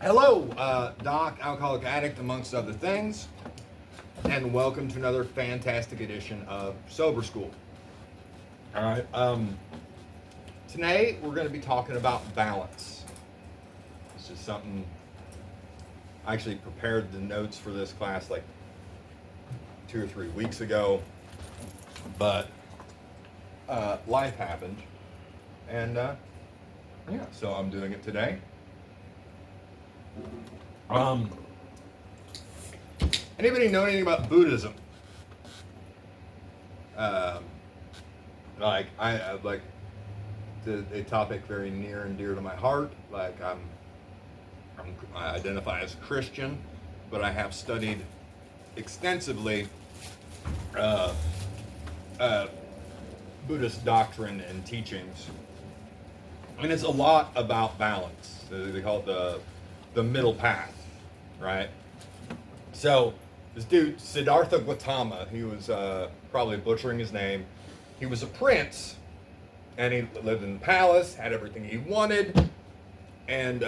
Hello, Doc, alcoholic addict, amongst other things, and welcome to another fantastic edition of Sober School. All right, today we're going to be talking about balance. This is something, I actually prepared the notes for this class like 2 or 3 weeks ago, but life happened, and yeah, so I'm doing it today. Anybody know anything about Buddhism? Like I like a topic very near and dear to my heart. Like I identify as Christian, but I have studied extensively Buddhist doctrine and teachings, and it's a lot about balance. They call it the middle path, right? So this dude, Siddhartha Gautama, he was probably butchering his name. He was a prince, and he lived in the palace, had everything he wanted, and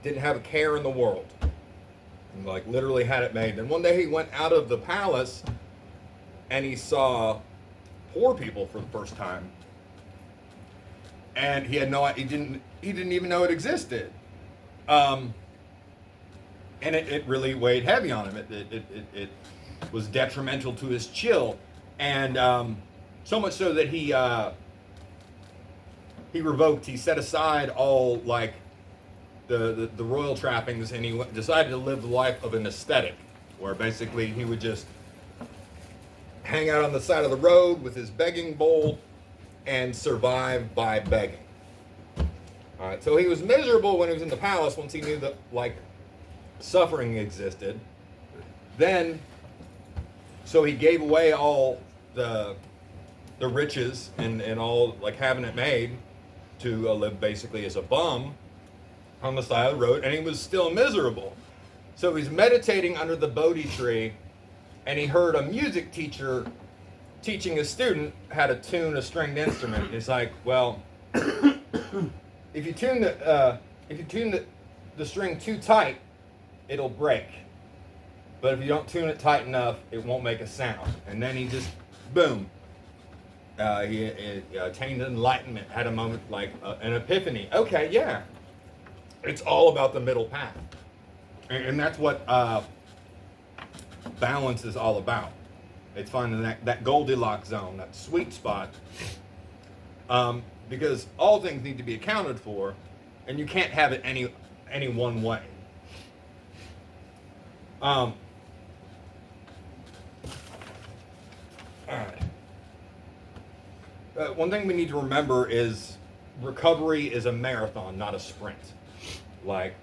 didn't have a care in the world. And, like, literally had it made. And one day he went out of the palace, and he saw poor people for the first time, and he didn't even know it existed. And it really weighed heavy on him. It was detrimental to his chill, and so much so that he set aside all like the royal trappings, and he decided to live the life of an ascetic, where basically he would just hang out on the side of the road with his begging bowl and survive by begging. All right, so he was miserable when he was in the palace once he knew that like suffering existed. Then, so he gave away all the riches and all, like, having it made to live basically as a bum on the side of the road, and he was still miserable. So he's meditating under the Bodhi tree, and he heard a music teacher teaching a student how to tune a stringed instrument. He's like, well, if you tune the string too tight, it'll break. But if you don't tune it tight enough, it won't make a sound. And then he just, boom. He attained enlightenment, had a moment like an epiphany. Okay, yeah. It's all about the middle path. And that's what balance is all about. It's finding that Goldilocks zone, that sweet spot. Because all things need to be accounted for, and you can't have it any one way. All right. One thing we need to remember is recovery is a marathon, not a sprint. Like,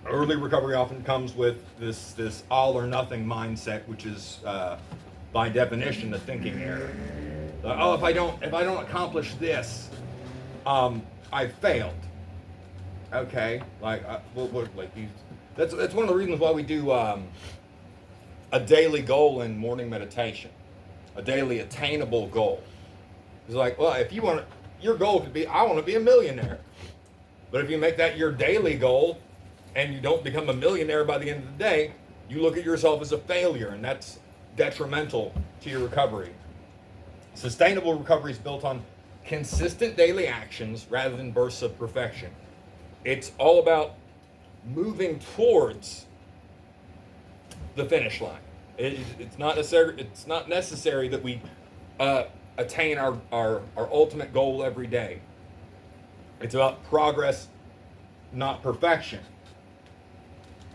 early recovery often comes with this all or nothing mindset, which is by definition a thinking error. Oh, if I don't accomplish this, I failed. Okay, like that's one of the reasons why we do a daily goal in morning meditation, a daily attainable goal. It's like, well, if you want, your goal could be, I want to be a millionaire. But if you make that your daily goal and you don't become a millionaire by the end of the day, you look at yourself as a failure, and that's detrimental to your recovery. Sustainable recovery is built on consistent daily actions rather than bursts of perfection. It's all about moving towards the finish line. It's not necessary that we attain our ultimate goal every day. It's about progress, not perfection.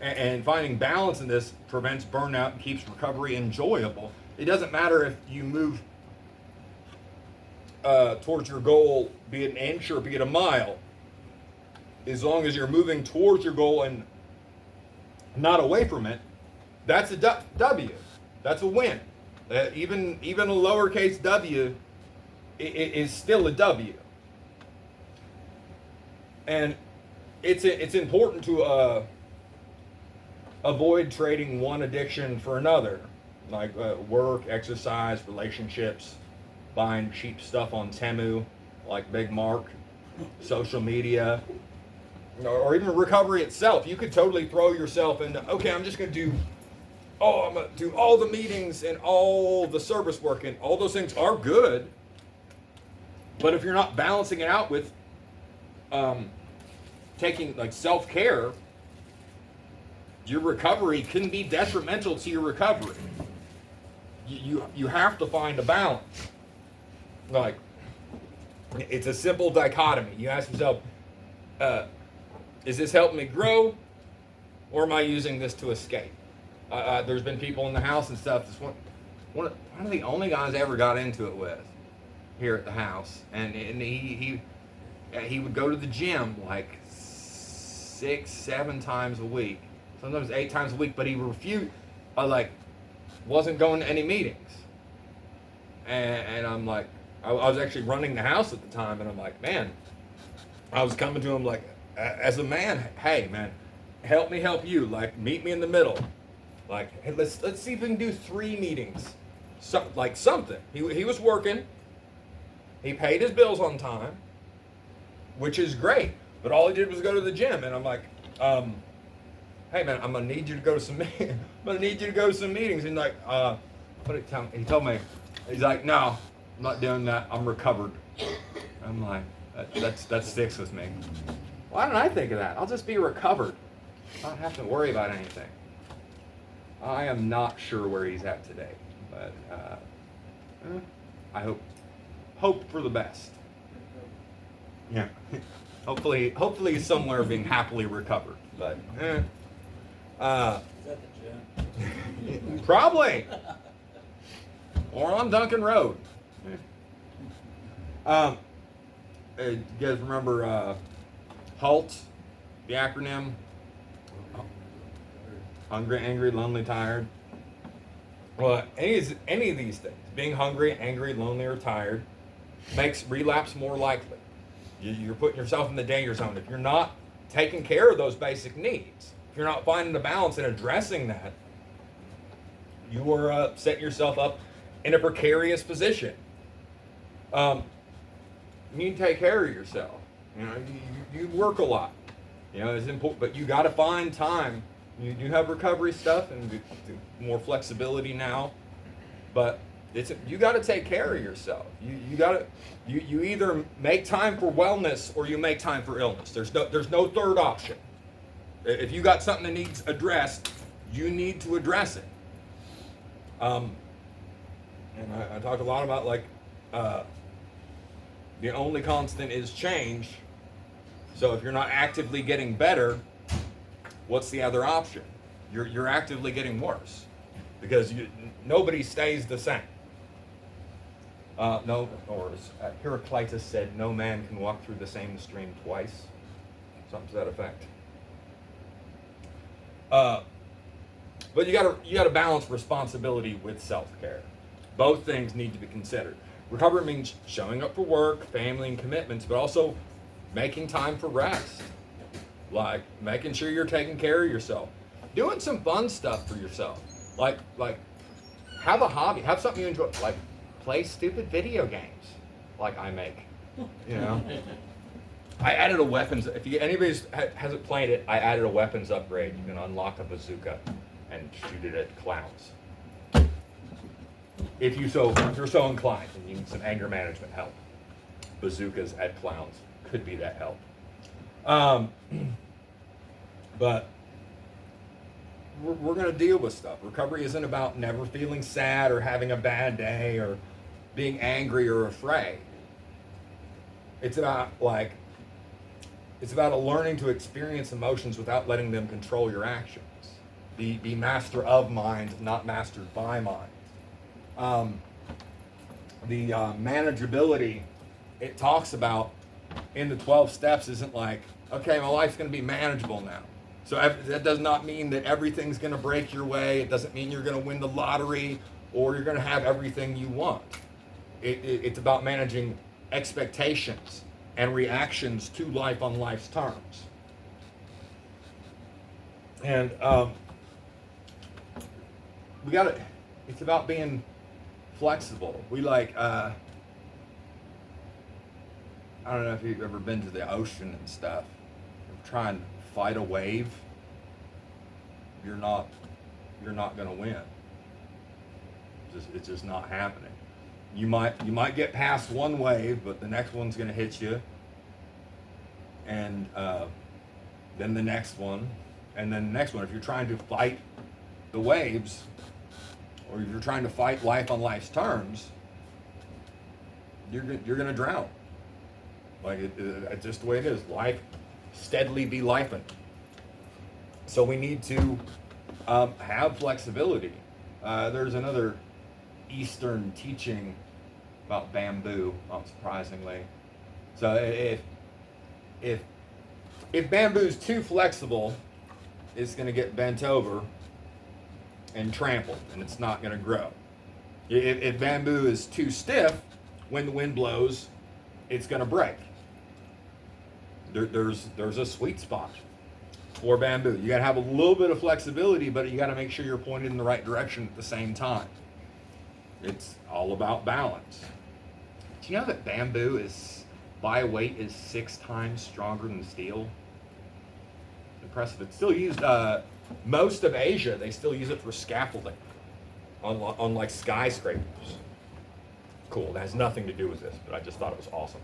And finding balance in this prevents burnout and keeps recovery enjoyable. It doesn't matter if you move towards your goal, be it an inch or be it a mile. As long as you're moving towards your goal and not away from it, that's a W. That's a win. Even a lowercase w is still a W. And it's important to avoid trading one addiction for another, like work, exercise, relationships, buying cheap stuff on Temu, like Big Mark, social media, or even recovery itself. You could totally throw yourself into, okay, I'm going to do all the meetings and all the service work, and all those things are good. But if you're not balancing it out with taking like self-care, your recovery can be detrimental to your recovery. You have to find a balance. Like, it's a simple dichotomy. You ask yourself, is this helping me grow, or am I using this to escape? There's been people in the house and stuff. One of the only guys I ever got into it with here at the house, and he would go to the gym like 6-7 times a week, sometimes 8 times a week, but he refused, wasn't going to any meetings. And I'm like, I was actually running the house at the time, and I'm like, man, I was coming to him like, as a man, hey man, help me help you, like meet me in the middle. Like, hey, let's see if we can do 3 meetings. Something. He was working. He paid his bills on time, which is great. But all he did was go to the gym, and I'm like, hey man, I'm gonna need you to go to some. I'm gonna need you to go to some meetings. And like, what did he tell me? He told me, he's like, no, I'm not doing that. I'm recovered. I'm like, that sticks with me. Why didn't I think of that? I'll just be recovered. I don't have to worry about anything. I am not sure where he's at today, but I hope for the best. Yeah, hopefully he's somewhere being happily recovered. But Is that the gym? probably, or on Duncan Road. You guys remember HALT, the acronym? Hungry, angry, lonely, tired. Well, any of these things, being hungry, angry, lonely, or tired, makes relapse more likely. You're putting yourself in the danger zone. If you're not taking care of those basic needs, if you're not finding a balance and addressing that, you are setting yourself up in a precarious position. You need to take care of yourself. You know, you work a lot. You know, it's important, but you got to find time. You do have recovery stuff and more flexibility now, but you got to take care of yourself. You either make time for wellness or you make time for illness. There's no third option. If you got something that needs addressed, you need to address it. And I talk a lot about the only constant is change. So if you're not actively getting better, what's the other option? You're actively getting worse, because nobody stays the same. Heraclitus said, no man can walk through the same stream twice. Something to that effect. But you gotta balance responsibility with self-care. Both things need to be considered. Recovery means showing up for work, family, and commitments, but also making time for rest. Like making sure you're taking care of yourself. Doing some fun stuff for yourself. Like have a hobby. Have something you enjoy. Like play stupid video games like I make. You know? I added a weapons. If anybody hasn't played it, I added a weapons upgrade. You can unlock a bazooka and shoot it at clowns. If you're so inclined and you need some anger management help, bazookas at clowns could be that help. But we're going to deal with stuff. Recovery isn't about never feeling sad or having a bad day or being angry or afraid. It's about learning to experience emotions without letting them control your actions. Be master of mind, not mastered by mind. The manageability it talks about in the 12 steps isn't like, okay, my life's going to be manageable now. So that does not mean that everything's going to break your way. It doesn't mean you're going to win the lottery or you're going to have everything you want. It's about managing expectations and reactions to life on life's terms. And it's about being flexible. I don't know if you've ever been to the ocean and stuff, try and fight a wave, you're not going to win. It's just not happening. You might get past one wave, but the next one's going to hit you, and then the next one, and then the next one. If you're trying to fight the waves, or if you're trying to fight life on life's terms, you're going to drown. Like it's just the way it is. Life steadily be lifing. So we need to have flexibility. There's another Eastern teaching about bamboo, not surprisingly. So if bamboo's too flexible, it's going to get bent over and trampled, and it's not going to grow. If bamboo is too stiff, when the wind blows, it's going to break. There's a sweet spot for bamboo. You got to have a little bit of flexibility, but you got to make sure you're pointed in the right direction at the same time. It's all about balance. Do you know that bamboo is, by weight, is 6 times stronger than steel? Impressive. It's still used, most of Asia, they still use it for scaffolding on like skyscrapers. Cool. That has nothing to do with this, but I just thought it was awesome.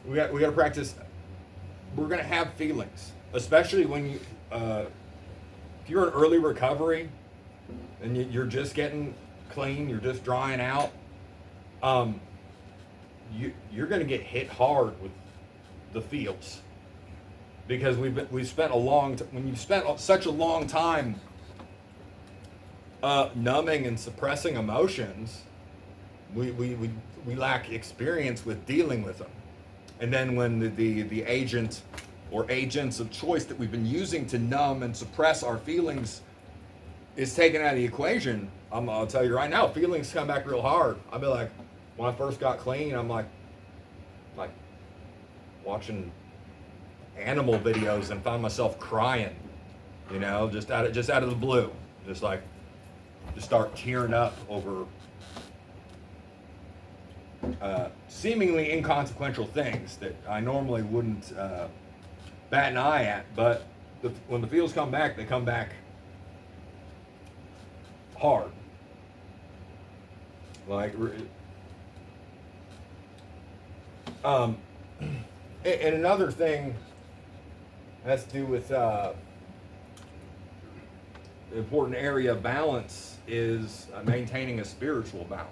We got to practice. We're going to have feelings, especially when you, if you're in early recovery and you're just getting clean, you're just drying out. You're going to get hit hard with the feels, because we've spent a long when you've spent such a long time numbing and suppressing emotions, we lack experience with dealing with them. And then when the agent or agents of choice that we've been using to numb and suppress our feelings is taken out of the equation, I'll tell you right now, feelings come back real hard. I'll be like, when I first got clean, I'm like watching animal videos and found myself crying, just out of the blue, just start tearing up over seemingly inconsequential things that I normally wouldn't bat an eye at, but when the feels come back, they come back hard. And another thing has to do with the important area of balance is maintaining a spiritual balance.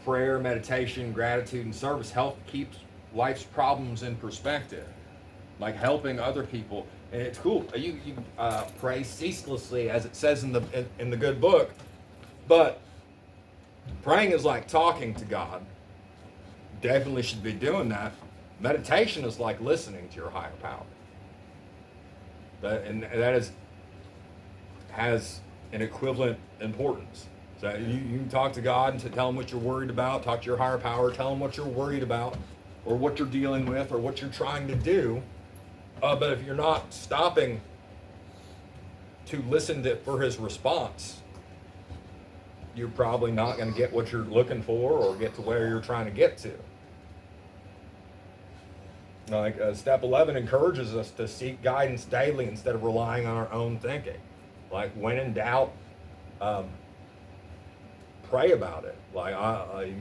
Prayer, meditation, gratitude, and service help keep life's problems in perspective. Like helping other people, and it's cool. You pray ceaselessly, as it says in the good book, but praying is like talking to God. Definitely should be doing that. Meditation is like listening to your higher power. And that has an equivalent importance. So you can talk to God and tell him what you're worried about, talk to your higher power, tell him what you're worried about, or what you're dealing with, or what you're trying to do. But if you're not stopping to listen for his response, you're probably not going to get what you're looking for or get to where you're trying to get to. Step 11 encourages us to seek guidance daily instead of relying on our own thinking. Like when in doubt, pray about it. You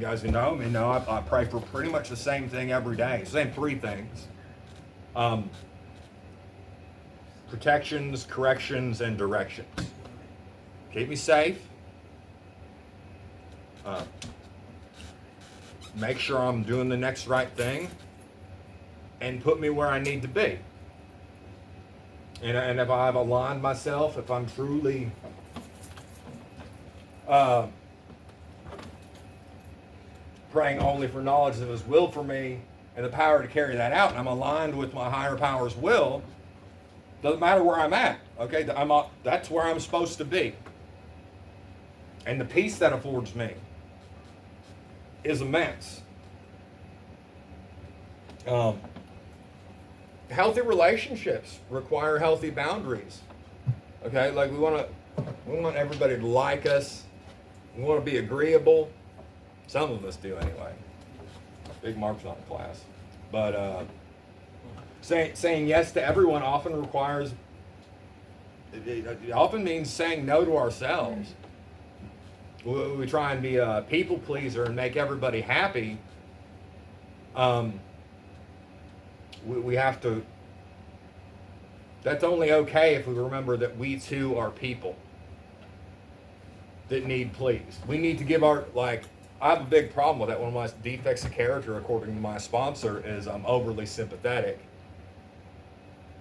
guys who know me know I pray for pretty much the same thing every day. Same 3 things. Protections, corrections, and directions. Keep me safe. Make sure I'm doing the next right thing. And put me where I need to be. And if I've aligned myself, if I'm truly praying only for knowledge of his will for me and the power to carry that out, and I'm aligned with my higher power's will, doesn't matter where I'm at, okay? That's where I'm supposed to be. And the peace that affords me is immense. Healthy relationships require healthy boundaries. Okay, we want everybody to like us. We want to be agreeable. Some of us do anyway. Big Mark's not in class. But saying yes to everyone often requires, it often means saying no to ourselves. We try and be a people pleaser and make everybody happy. We have to, that's only okay if we remember that we too are people that need pleased. We need to give our, like, I have a big problem with that. One of my defects of character, according to my sponsor, is I'm overly sympathetic.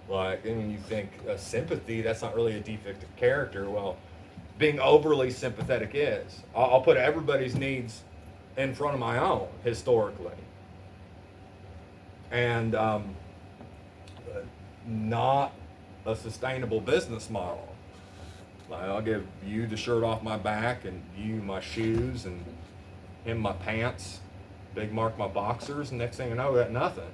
Like, I mean, you think sympathy, that's not really a defect of character. Well, being overly sympathetic is. I'll put everybody's needs in front of my own, historically. And not a sustainable business model. Like, I'll give you the shirt off my back, and you my shoes, and him my pants, Big Mark my boxers, and next thing you know, we got nothing.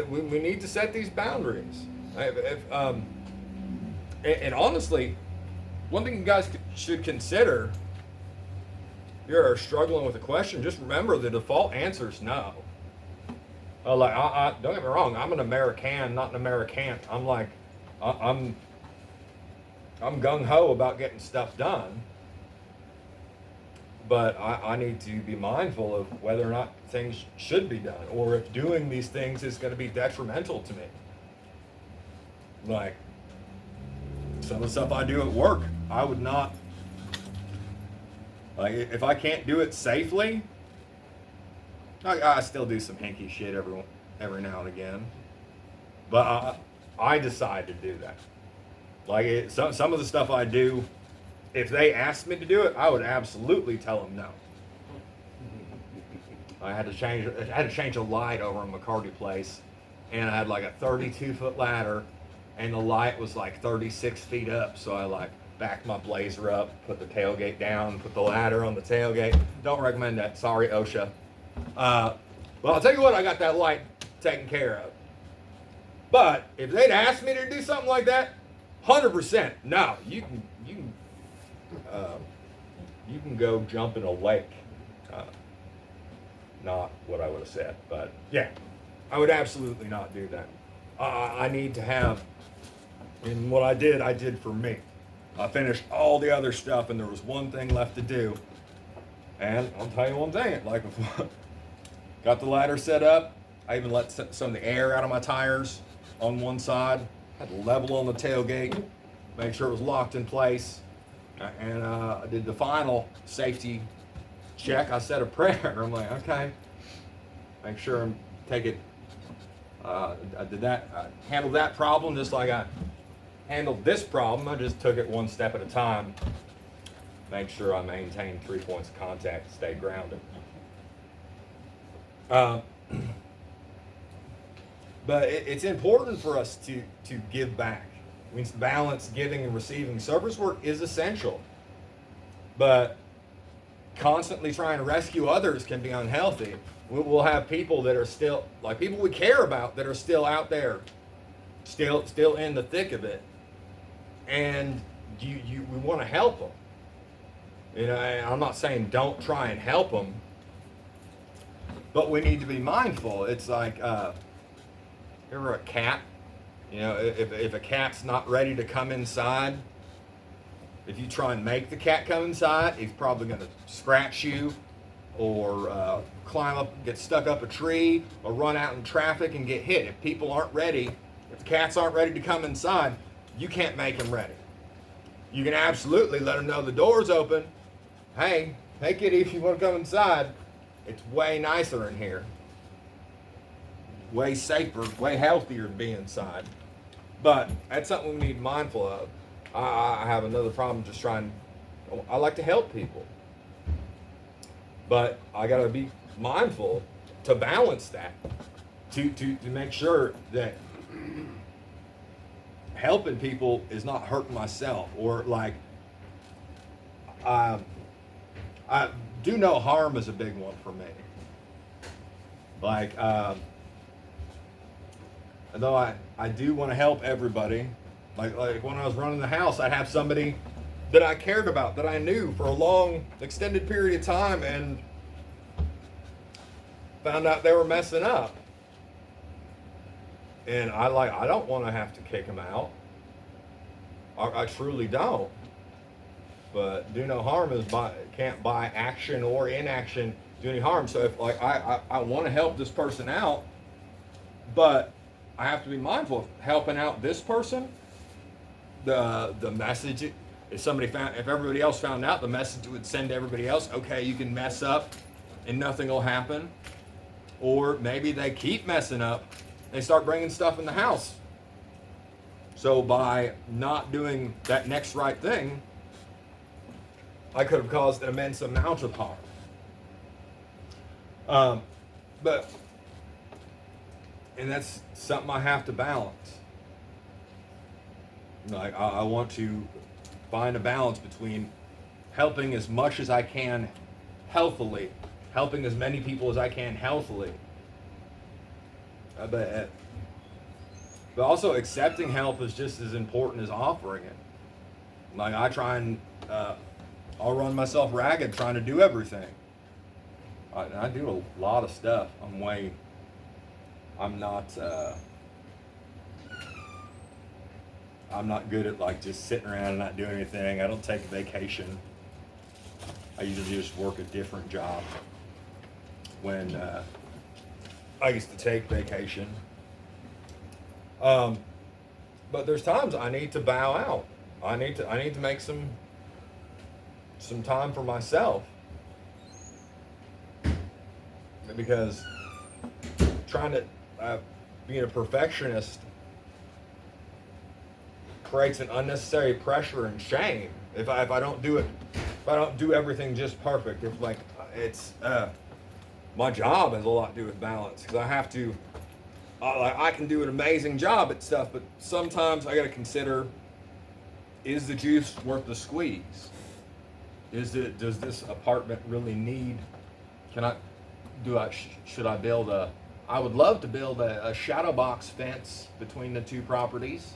We need to set these boundaries. And honestly, one thing you guys should consider, if you're struggling with a question, just remember the default answer is no. Don't get me wrong, I'm an American, not an American. I'm gung-ho about getting stuff done. But I need to be mindful of whether or not things should be done, or if doing these things is going to be detrimental to me. Like, some of the stuff I do at work, I would not, like, if I can't do it safely, I still do some hinky shit every now and again. But I decide to do that. Like, some of the stuff I do, if they asked me to do it, I would absolutely tell them no. I had to change a light over in McCarty Place, and I had like a 32-foot ladder, and the light was like 36 feet up. So I like backed my Blazer up, put the tailgate down, put the ladder on the tailgate. Don't recommend that. Sorry, OSHA. Well, I'll tell you what, I got that light taken care of. But if they'd asked me to do something like that, 100% no. You can go jump in a lake. Not what I would have said, but yeah, I would absolutely not do that. I need to have, and what I did for me. I finished all the other stuff, and there was one thing left to do. And I'll tell you one thing, like, got the ladder set up. I even let some of the air out of my tires on one side. Had the level on the tailgate, make sure it was locked in place. And I did the final safety check. I said a prayer. I'm like, okay, make sure I'm take it. I did that. I handled that problem just like I handled this problem. I just took it one step at a time. Make sure I maintain 3 points of contact, stay grounded. But it's important for us to give back. It means balance giving and receiving. Service work is essential, but constantly trying to rescue others can be unhealthy. We'll have people that are still, like people we care about, that are still out there, still in the thick of it, and we want to help them. You know, and I'm not saying don't try and help them, but we need to be mindful. It's like, ever a cat? You know, if a cat's not ready to come inside, if you try and make the cat come inside, he's probably going to scratch you, or climb up, get stuck up a tree, or run out in traffic and get hit. If people aren't ready, if the cats aren't ready to come inside, you can't make them ready. You can absolutely let them know the door's open. Hey kitty, if you want to come inside, it's way nicer in here. Way safer, way healthier to be inside. But that's something we need to be mindful of. I have another problem just I like to help people. But I got to be mindful to balance that, to make sure that helping people is not hurting myself, or like, do no harm is a big one for me. Like, although I do want to help everybody, Like when I was running the house, I'd have somebody that I cared about, that I knew for a long, extended period of time, and found out they were messing up. And I don't want to have to kick them out. I truly don't. But do no harm is can't by action or inaction do any harm. So if like I want to help this person out, but I have to be mindful of helping out this person. The message, if everybody else found out, the message would send to everybody else, okay, you can mess up and nothing will happen. Or maybe they keep messing up, they start bringing stuff in the house. So by not doing that next right thing, I could have caused an immense amount of harm. And that's something I have to balance. Like I want to find a balance between helping as much as I can healthily, helping as many people as I can healthily, but also accepting help is just as important as offering it. Like I try and I'll run myself ragged trying to do everything. I do a lot of stuff. I'm not good at like just sitting around and not doing anything. I don't take a vacation. I usually just work a different job when I used to take vacation. But there's times I need to bow out. I need to make some time for myself, because trying to being a perfectionist creates an unnecessary pressure and shame. If I don't do it, if I don't do everything just perfect, if like it's my job has a lot to do with balance, because I have to. I can do an amazing job at stuff, but sometimes I got to consider: is the juice worth the squeeze? Does this apartment really need? Should I build a? I would love to build a shadow box fence between the two properties,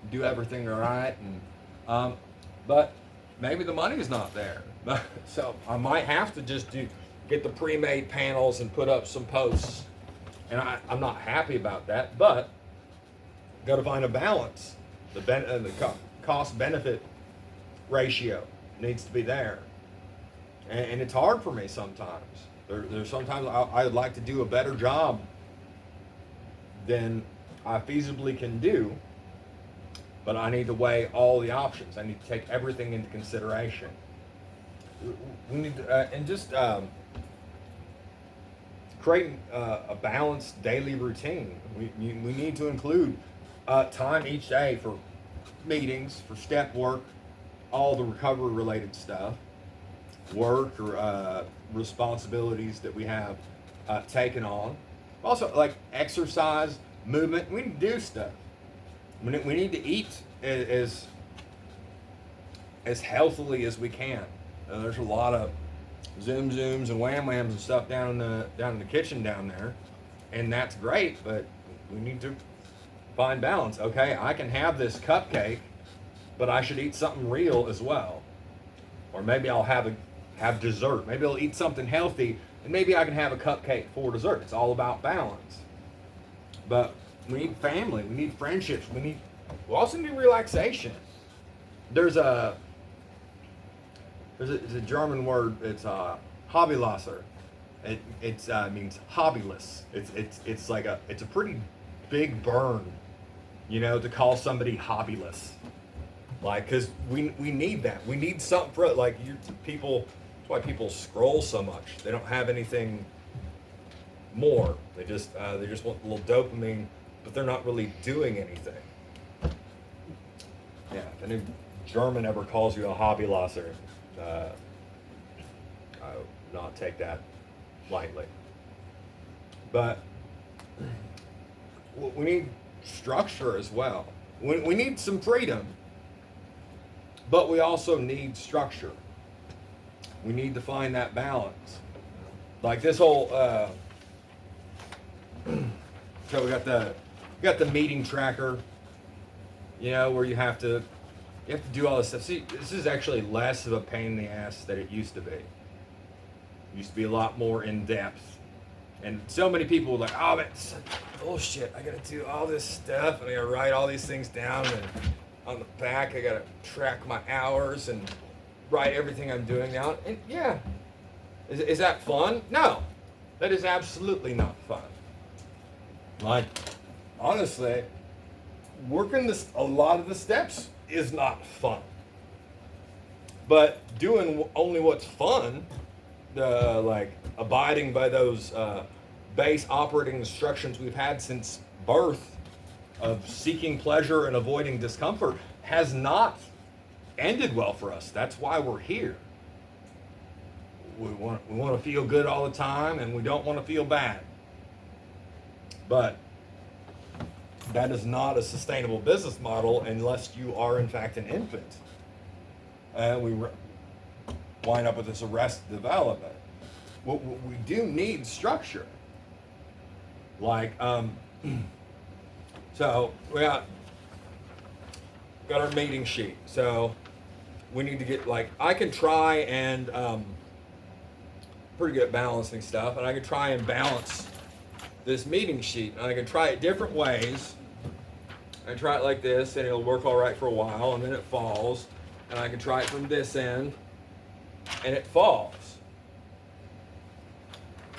do everything right, and but maybe the money is not there. So I might have to just get the pre-made panels and put up some posts, and I'm not happy about that, but got to find a balance. The cost benefit ratio needs to be there, and it's hard for me sometimes. There's sometimes I would like to do a better job than I feasibly can do, but I need to weigh all the options. I need to take everything into consideration. We need to, creating a balanced daily routine. We need to include time each day for meetings, for step work, all the recovery related stuff, work or responsibilities that we have taken on. Also, like exercise, movement. We need to do stuff. We need to eat as healthily as we can. There's a lot of zooms and whams and stuff down in the kitchen down there, and that's great. But we need to find balance. Okay, I can have this cupcake, but I should eat something real as well. Or maybe I'll have dessert. Maybe I'll eat something healthy, and maybe I can have a cupcake for dessert. It's all about balance. But we need family. We need friendships. We also need relaxation. There's a German word. It's Hobbylasser. It means hobbyless. It's a pretty big burn, to call somebody hobbyless. Like, because we need that. We need something for it. Like people. That's why people scroll so much. They don't have anything more. They just want a little dopamine, but they're not really doing anything. Yeah, if any German ever calls you a Hobbylasser, I would not take that lightly. But we need structure as well. We need some freedom, but we also need structure. We need to find that balance. Like this whole, so we got the meeting tracker. where you have to do all this stuff. See, this is actually less of a pain in the ass than it used to be. It used to be a lot more in depth. And so many people were like, oh, that's bullshit. I got to do all this stuff, and I got to write all these things down, and on the back, I got to track my hours and write everything I'm doing down. And yeah, is that fun? No, that is absolutely not fun. Like, honestly, working a lot of the steps is not fun. But doing only what's fun, like abiding by those base operating instructions we've had since birth of seeking pleasure and avoiding discomfort, has not ended well for us. That's why we're here. We want to feel good all the time, and we don't want to feel bad. But that is not a sustainable business model unless you are, in fact, an infant. And we wind up with this arrested development. We do need structure. Like, so we got our meeting sheet. So we need to get, like, I can try and, pretty good at balancing stuff, and I can try and balance this meeting sheet. And I can try it different ways. I try it like this, and it'll work all right for a while, and then it falls. And I can try it from this end, and it falls.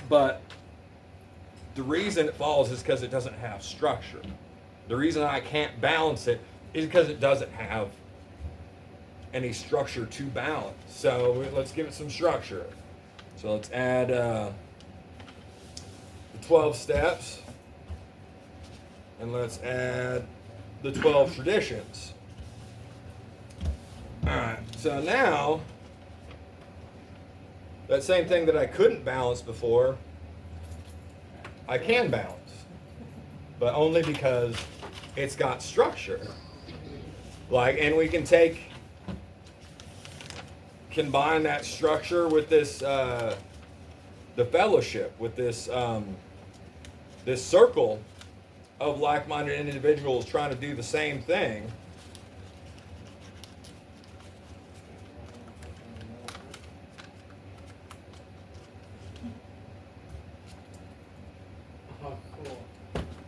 But the reason it falls is because it doesn't have structure. The reason I can't balance it is because it doesn't have any structure to balance. So let's give it some structure. So let's add the 12 steps, and let's add the 12 traditions. All right, so now that same thing that I couldn't balance before, I can balance, but only because it's got structure. Like, and we can combine that structure with this, the fellowship, with this, this circle of like-minded individuals trying to do the same thing.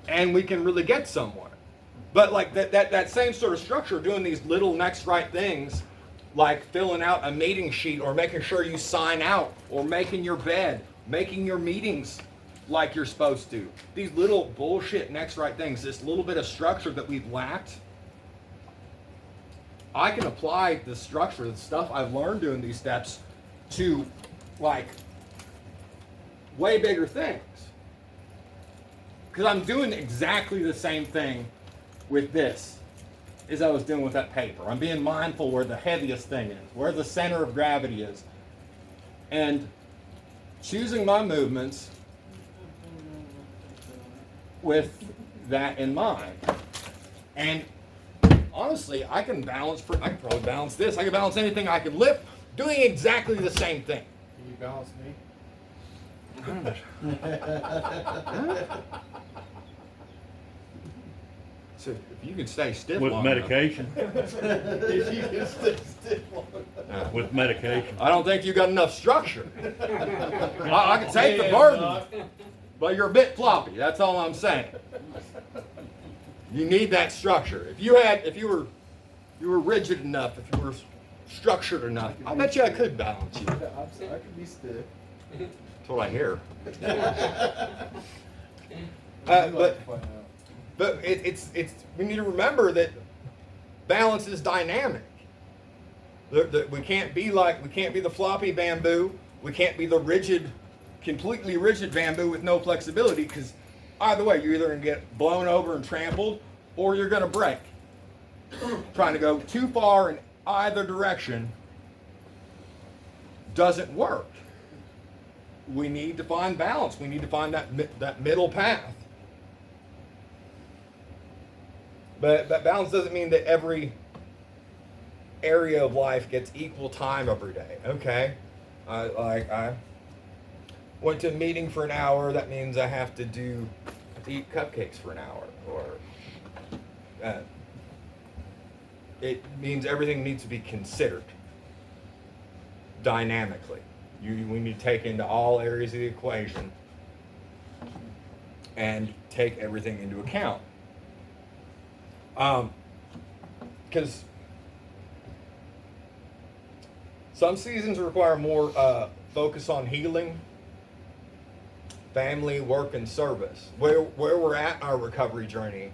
And we can really get somewhere. But like that same sort of structure, doing these little next right things, like filling out a meeting sheet, or making sure you sign out, or making your bed, making your meetings like you're supposed to. These little bullshit next right things, this little bit of structure that we've lacked, I can apply the structure, the stuff I've learned doing these steps, to like way bigger things. Because I'm doing exactly the same thing with this as I was doing with that paper. I'm being mindful where the heaviest thing is, where the center of gravity is, and choosing my movements with that in mind. And honestly, I can probably balance this. I can balance anything I can lift, doing exactly the same thing. Can you balance me? So if you can stay stiff With long medication. If you can stay still long enough. With medication. I don't think you got enough structure. I can take the burden, but you're a bit floppy. That's all I'm saying. You need that structure. If you were rigid enough, if you were structured enough, I bet you I could balance you. I can be stiff. That's what I hear. But it's we need to remember that balance is dynamic. We can't be the floppy bamboo. We can't be the rigid, completely rigid bamboo with no flexibility, because either way, you're either going to get blown over and trampled, or you're going to break. Trying to go too far in either direction doesn't work. We need to find balance. We need to find that middle path. But balance doesn't mean that every area of life gets equal time every day. Okay, I went to a meeting for an hour. That means I have to eat cupcakes for an hour, or it means everything needs to be considered dynamically. We need to take into all areas of the equation and take everything into account. Because some seasons require more focus on healing, family, work, and service. Where we're at in our recovery journey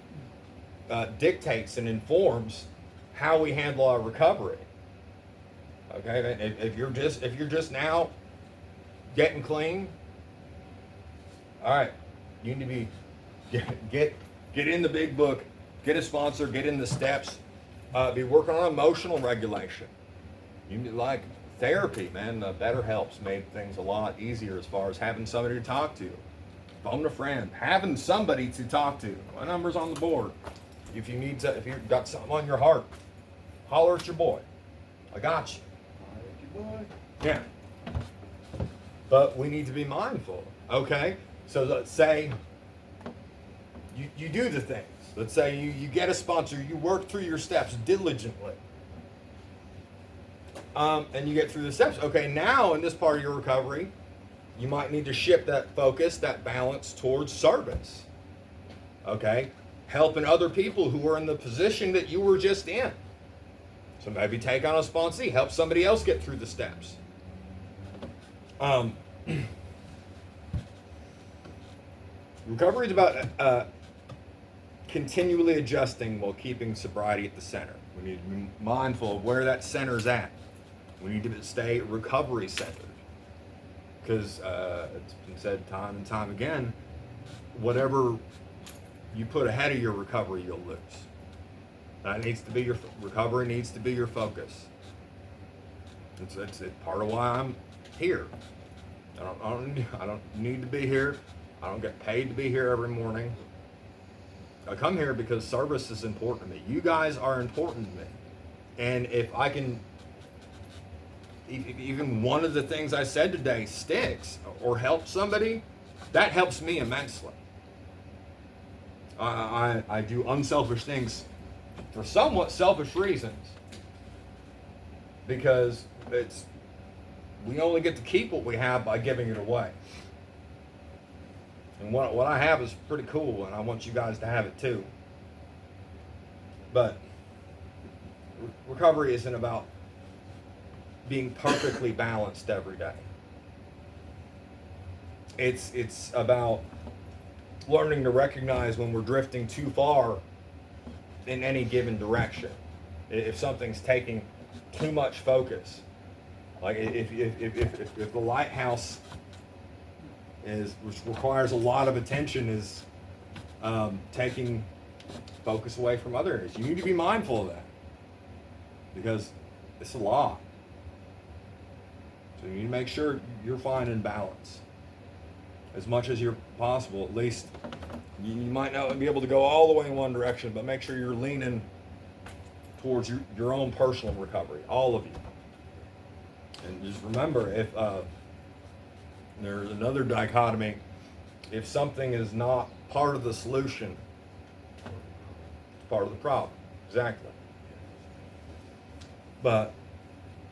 dictates and informs how we handle our recovery. Okay, if you're just now getting clean, all right, you need to be get in the big book, get a sponsor, get in the steps, be working on emotional regulation. You need, like therapy, man. BetterHelp's made things a lot easier as far as having somebody to talk to, phone a friend, having somebody to talk to. My number's on the board. If you've got something on your heart, holler at your boy. I got you. Yeah. But we need to be mindful, okay? So let's say you do the things. Let's say you get a sponsor, you work through your steps diligently. And you get through the steps. Okay, now in this part of your recovery, you might need to shift that focus, that balance towards service. Okay? Helping other people who are in the position that you were just in. So maybe take on a sponsee, help somebody else get through the steps. Recovery is about continually adjusting while keeping sobriety at the center. We need to be mindful of where that center's at. We need to stay recovery centered. Because it's been said time and time again, whatever you put ahead of your recovery, you'll lose. That needs to be your recovery. Needs to be your focus. It's part of why I'm here. I don't need to be here. I don't get paid to be here every morning. I come here because service is important to me. You guys are important to me, and if I can, even one of the things I said today sticks or helps somebody, that helps me immensely. I do unselfish things for somewhat selfish reasons, because we only get to keep what we have by giving it away. And what I have is pretty cool, and I want you guys to have it too. But recovery isn't about being perfectly balanced every day. It's about learning to recognize when we're drifting too far in any given direction. If something's taking too much focus, like if the lighthouse which requires a lot of attention, is taking focus away from other areas, you need to be mindful of that, because it's a lot. So you need to make sure you're finding balance as much as you're possible. At least you might not be able to go all the way in one direction, but make sure you're leaning towards your own personal recovery, all of you. And just remember, if there's another dichotomy, if something is not part of the solution, it's part of the problem. Exactly. But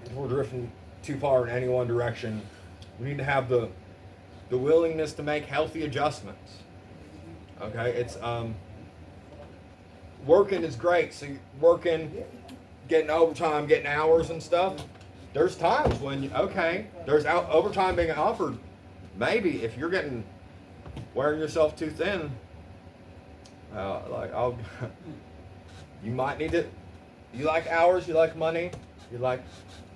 if we're drifting too far in any one direction, we need to have the willingness to make healthy adjustments. Okay, it's working is great. So you're working, getting overtime, getting hours and stuff. There's times when there's overtime being offered. Maybe if you're wearing yourself too thin, you might need to. You like hours, you like money, you like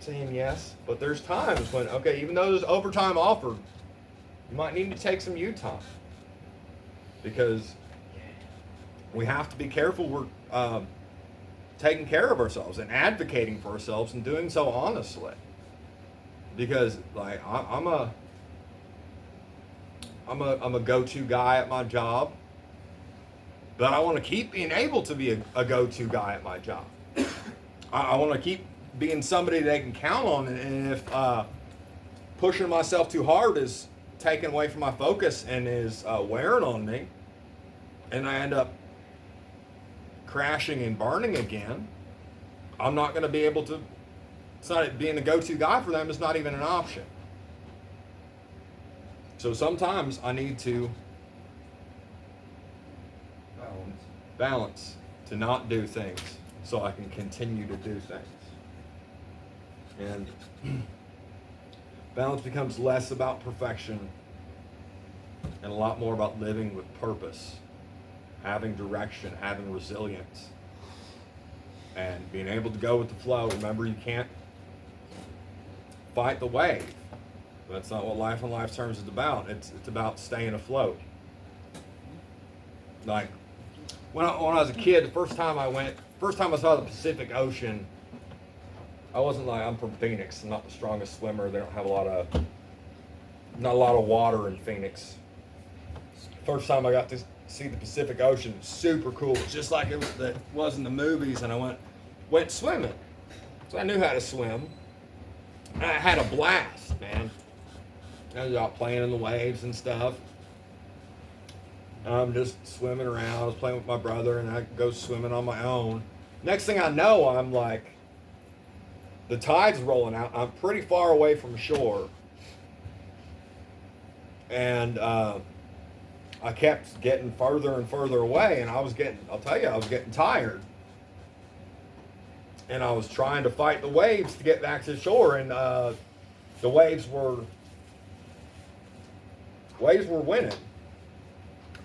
saying yes. But there's times when even though there's overtime offered, you might need to take some U time, because we have to be careful. We're taking care of ourselves and advocating for ourselves and doing so honestly. Because I'm a go-to guy at my job, but I want to keep being able to be a go-to guy at my job. I want to keep being somebody they can count on, and if pushing myself too hard is taken away from my focus and is wearing on me, and I end up crashing and burning again, I'm not going to be able to, it's not being the go-to guy for them is not even an option. So sometimes I need to balance to not do things so I can continue to do things. And balance becomes less about perfection and a lot more about living with purpose, having direction, having resilience, and being able to go with the flow. Remember, you can't fight the wave. That's not what life on life terms is about. It's about staying afloat. Like when I was a kid, the first time I saw the Pacific Ocean, I wasn't like, I'm from Phoenix. I'm not the strongest swimmer. They don't have not a lot of water in Phoenix. First time I got to see the Pacific Ocean, super cool. It's just like it was in the movies, and I went swimming. So I knew how to swim. And I had a blast, man. I was out playing in the waves and stuff. I'm just swimming around. I was playing with my brother, and I go swimming on my own. Next thing I know, I'm like, the tide's rolling out. I'm pretty far away from shore. And I kept getting further and further away, and I was getting tired. And I was trying to fight the waves to get back to shore, and the waves were winning.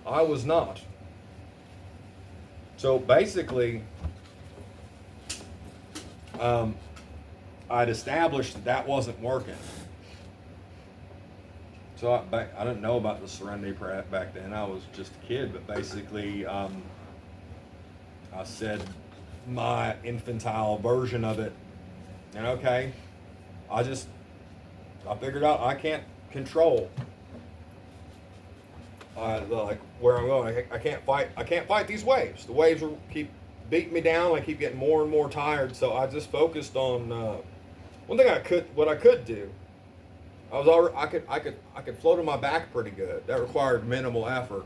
I was not. So basically, I'd established that wasn't working. So I didn't know about the serenity back then. I was just a kid, but basically, I said my infantile version of it, and okay, I figured out I can't control like where I'm going. I can't fight these waves. The waves keep beating me down. I keep getting more and more tired. So I just focused on one thing what I could do. I could float on my back pretty good. That required minimal effort.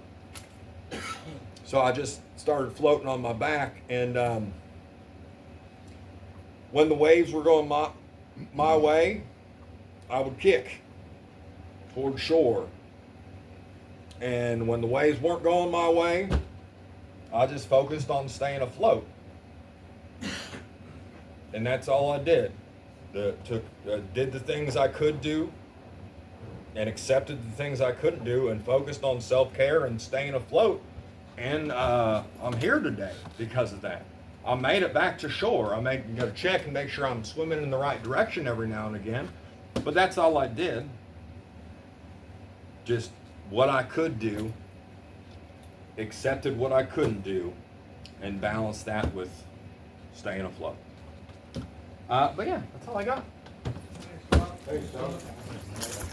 So I just started floating on my back, and when the waves were going my way, I would kick toward shore. And when the waves weren't going my way, I just focused on staying afloat. And that's all I did. Did the things I could do and accepted the things I couldn't do and focused on self-care and staying afloat. And I'm here today because of that. I made it back to shore. I got to check and make sure I'm swimming in the right direction every now and again. But that's all I did. Just what I could do, accepted what I couldn't do, and balanced that with staying afloat. But yeah, that's all I got. Thanks, John.